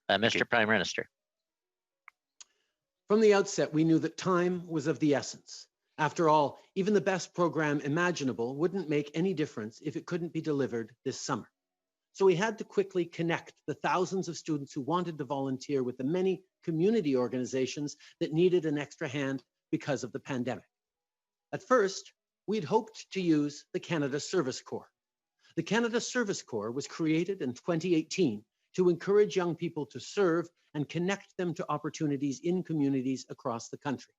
Mr. Prime Minister. From the outset, we knew that time was of the essence. After all, even the best program imaginable wouldn't make any difference if it couldn't be delivered this summer. So we had to quickly connect the thousands of students who wanted to volunteer with the many community organizations that needed an extra hand because of the pandemic. At first, we'd hoped to use the Canada Service Corps. The Canada Service Corps was created in 2018 to encourage young people to serve and connect them to opportunities in communities across the country.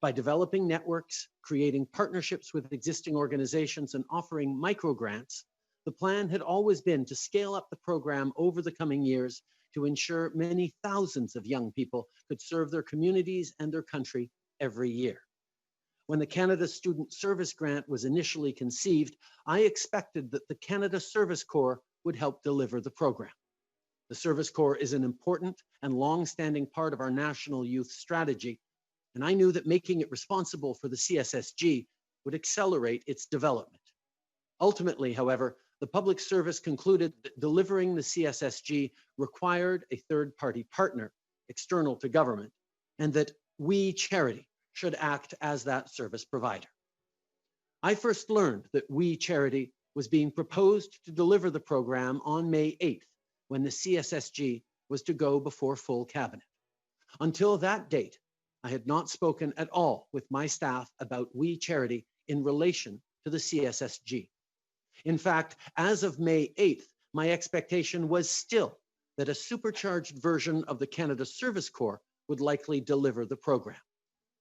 By developing networks, creating partnerships with existing organizations, and offering micro-grants, the plan had always been to scale up the program over the coming years to ensure many thousands of young people could serve their communities and their country every year. When the Canada Student Service Grant was initially conceived, I expected that the Canada Service Corps would help deliver the program. The Service Corps is an important and long-standing part of our national youth strategy, and I knew that making it responsible for the CSSG would accelerate its development. Ultimately, however, the public service concluded that delivering the CSSG required a third-party partner, external to government, and that we, Charity, should act as that service provider. I first learned that We Charity was being proposed to deliver the program on May 8th, when the CSSG was to go before full cabinet. Until that date, I had not spoken at all with my staff about We Charity in relation to the CSSG. In fact, as of May 8th, my expectation was still that a supercharged version of the Canada Service Corps would likely deliver the program.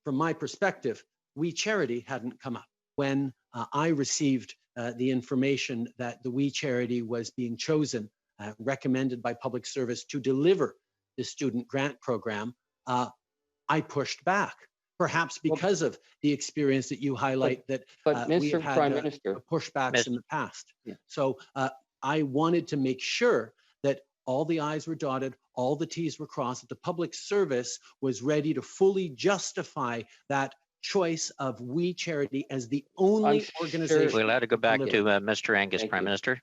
From my perspective, We Charity hadn't come up. When I received the information that the We Charity was being chosen, recommended by public service to deliver the student grant program, I pushed back, perhaps because of the experience that you highlight that we have had Prime Minister, pushbacks in the past. Yeah. So I wanted to make sure that all the I's were dotted, all the T's were crossed, that the public service was ready to fully justify that choice of We Charity as the only organization. We're allowed to go back to Mr. Angus, Prime Minister.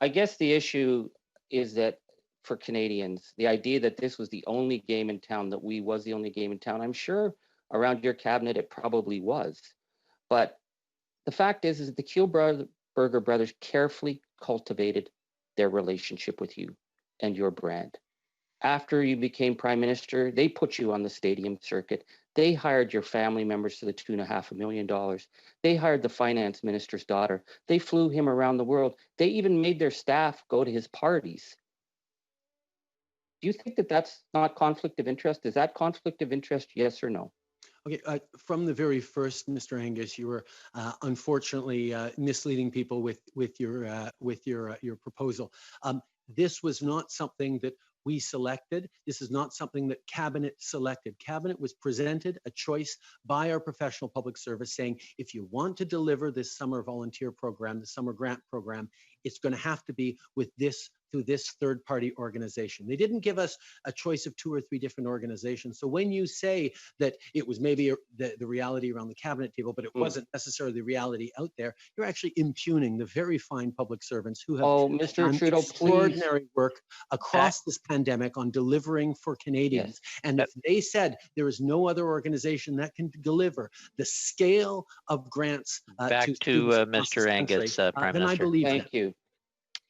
I guess the issue is that for Canadians, the idea that this was the only game in town, that We was the only game in town, I'm sure around your cabinet it probably was. But the fact is that the Kielburger brothers carefully cultivated their relationship with you and your brand. After you became Prime Minister, they put you on the stadium circuit. They hired your family members to the tune of $500,000. They hired the finance minister's daughter. They flew him around the world. They even made their staff go to his parties. Do you think that that's not conflict of interest? Is that conflict of interest, yes or no? Okay, from the very first, Mr. Angus, you were unfortunately misleading people with your proposal. This was not something that we selected. This is not something that Cabinet selected. Cabinet was presented a choice by our professional public service saying, if you want to deliver this summer volunteer program, the summer grant program, it's going to have to be with this through this third-party organization. They didn't give us a choice of 2 or 3 different organizations. So when you say that it was maybe the reality around the cabinet table, but it wasn't necessarily the reality out there, you're actually impugning the very fine public servants who have Mr. Trudeau, extraordinary work across this pandemic on delivering for Canadians. Yes. And if they said there is no other organization that can deliver the scale of grants back to Mr. Angus, Prime Minister. Then I believe Thank you.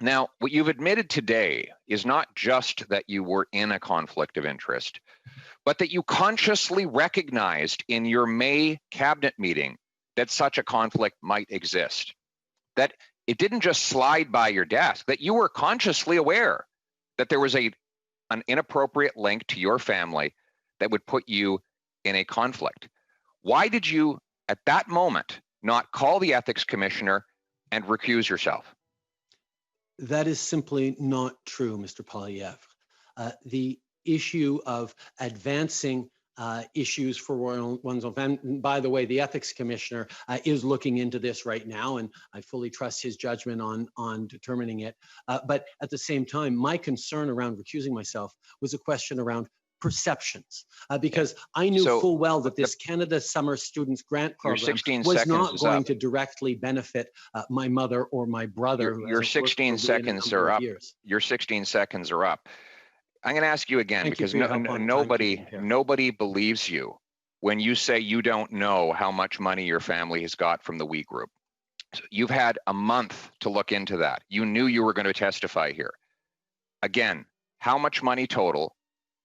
Now, what you've admitted today is not just that you were in a conflict of interest, but that you consciously recognized in your May cabinet meeting that such a conflict might exist. That it didn't just slide by your desk, that you were consciously aware that there was an inappropriate link to your family that would put you in a conflict. Why did you, at that moment, not call the ethics commissioner and recuse yourself? That is simply not true, Mr. Poilievre. The issue of advancing issues for one's own family, and by the way, the ethics commissioner is looking into this right now, and I fully trust his judgment on determining it. But at the same time, my concern around recusing myself was a question around perceptions, because I knew full well that this Canada Summer Students Grant Program was not going to directly benefit my mother or my brother. Your 16 seconds are up. Your 16 seconds are up. I'm going to ask you again, Thank you because for your help on timekeeping, Pierre. nobody believes you when you say you don't know how much money your family has got from the We Group. So you've had a month to look into that. You knew you were going to testify here. Again, how much money total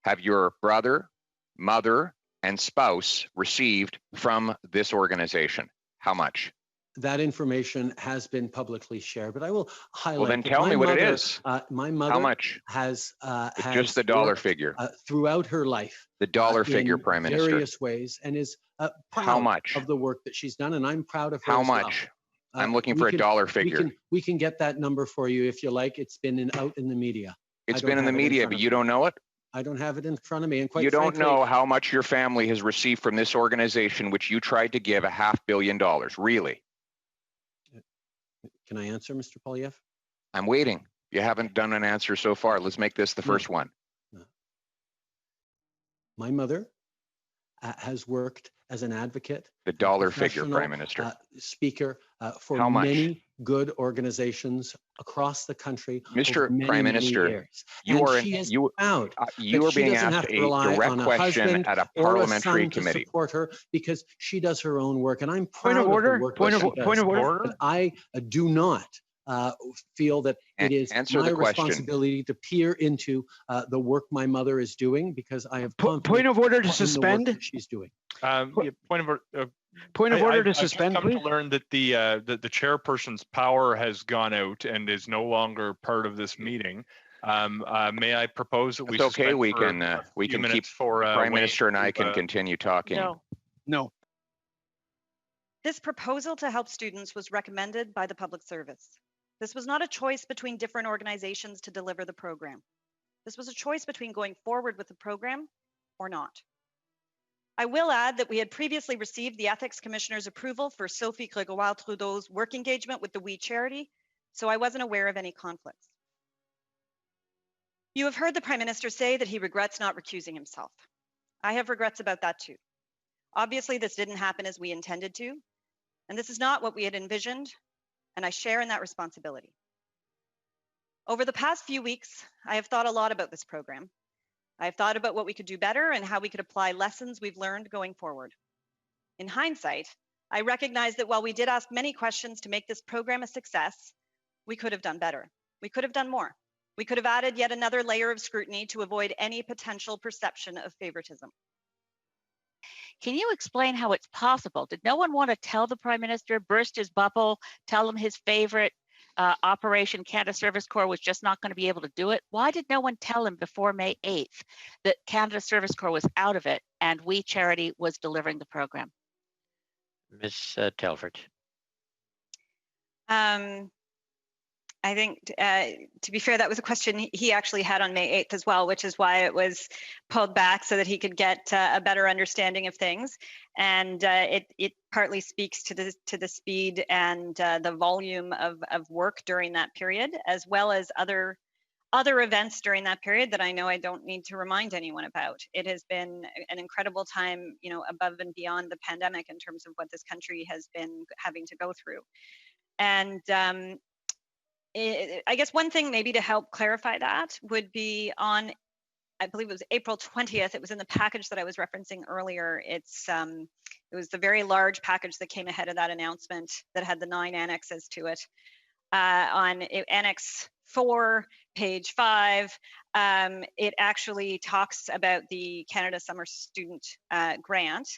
have your brother, mother, and spouse received from this organization? How much? That information has been publicly shared, but I will highlight. Well, then that tell my me what it mother, is. My mother How much? has Just the dollar worked, figure. throughout her life. The dollar figure, in Prime Minister. various ways, and is proud How much? of the work that she's done, and I'm proud of her. How as well. much? I'm looking for a dollar figure. We can get that number for you if you like. It's been out in the media. It's been in the media, but you don't know it? I don't have it in front of me, and quite You don't frankly, know how much your family has received from this organization, which you tried to give $500 million, really? Can I answer, Mr. Poilievre? I'm waiting. You haven't done an answer so far. Let's make this the first one. My mother has worked as an advocate. The dollar figure, professional, Prime Minister. Speaker for How much? many good organizations across the country. Mr. over many, Prime many Minister, years. you And are she is you proud you are she being doesn't asked have to a rely direct on a question husband at a or a parliamentary son to committee. support her because she does her own work, and I'm Point proud of of order. the work Point that of she does. point of order. But I do not feel that it is Answer my the question. responsibility to peer into the work my mother is doing, because I have Point confidence of order to in the work suspend. that she's doing. Yeah, point of Point of order to I've just suspend, come please. to learn that the chairperson's power has gone out and is no longer part of this meeting. May I propose that we It's okay. suspend We for can a we few can keep minutes for Prime Wayne Minister and I to, can continue talking. No. This proposal to help students was recommended by the Public Service. This was not a choice between different organizations to deliver the program. This was a choice between going forward with the program or not. I will add that we had previously received the Ethics Commissioner's approval for Sophie Gregoire-Trudeau's work engagement with the We charity, so I wasn't aware of any conflicts. You have heard the Prime Minister say that he regrets not recusing himself. I have regrets about that too. Obviously, this didn't happen as we intended to, and this is not what we had envisioned, and I share in that responsibility. Over the past few weeks, I have thought a lot about this program. I have thought about what we could do better and how we could apply lessons we've learned going forward. In hindsight, I recognize that while we did ask many questions to make this program a success, we could have done better. We could have done more. We could have added yet another layer of scrutiny to avoid any potential perception of favoritism. Can you explain how it's possible? Did no one want to tell the Prime Minister, burst his bubble, tell him his favorite Operation Canada Service Corps was just not going to be able to do it? Why did no one tell him before May 8th that Canada Service Corps was out of it and We Charity was delivering the program? Ms. Telford. I think, to be fair, that was a question he actually had on May 8th as well, which is why it was pulled back so that he could get a better understanding of things. And it partly speaks to the speed and the volume of work during that period, as well as other events during that period that I know I don't need to remind anyone about. It has been an incredible time, above and beyond the pandemic in terms of what this country has been having to go through. And I guess one thing maybe to help clarify that would be on, I believe it was April 20th. It was in the package that I was referencing earlier. It was the very large package that came ahead of that announcement that had the 9 annexes to it. On Annex 4, page 5, it actually talks about the Canada Summer Student Grant.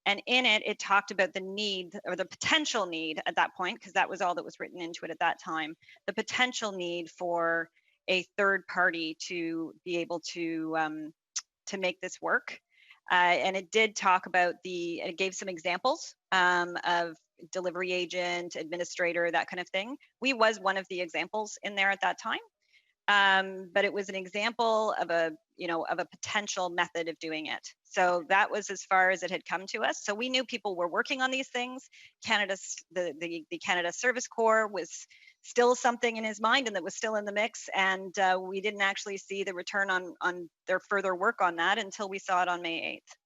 And in it, it talked about the need or the potential need at that point, because that was all that was written into it at that time, the potential need for a third party to be able to make this work. And it did talk about it gave some examples of delivery agent, administrator, that kind of thing. We was one of the examples in there at that time. But it was an example of a potential method of doing it. So that was as far as it had come to us. So we knew people were working on these things. The Canada Service Corps was still something in his mind and that was still in the mix. And we didn't actually see the return on their further work on that until we saw it on May 8th.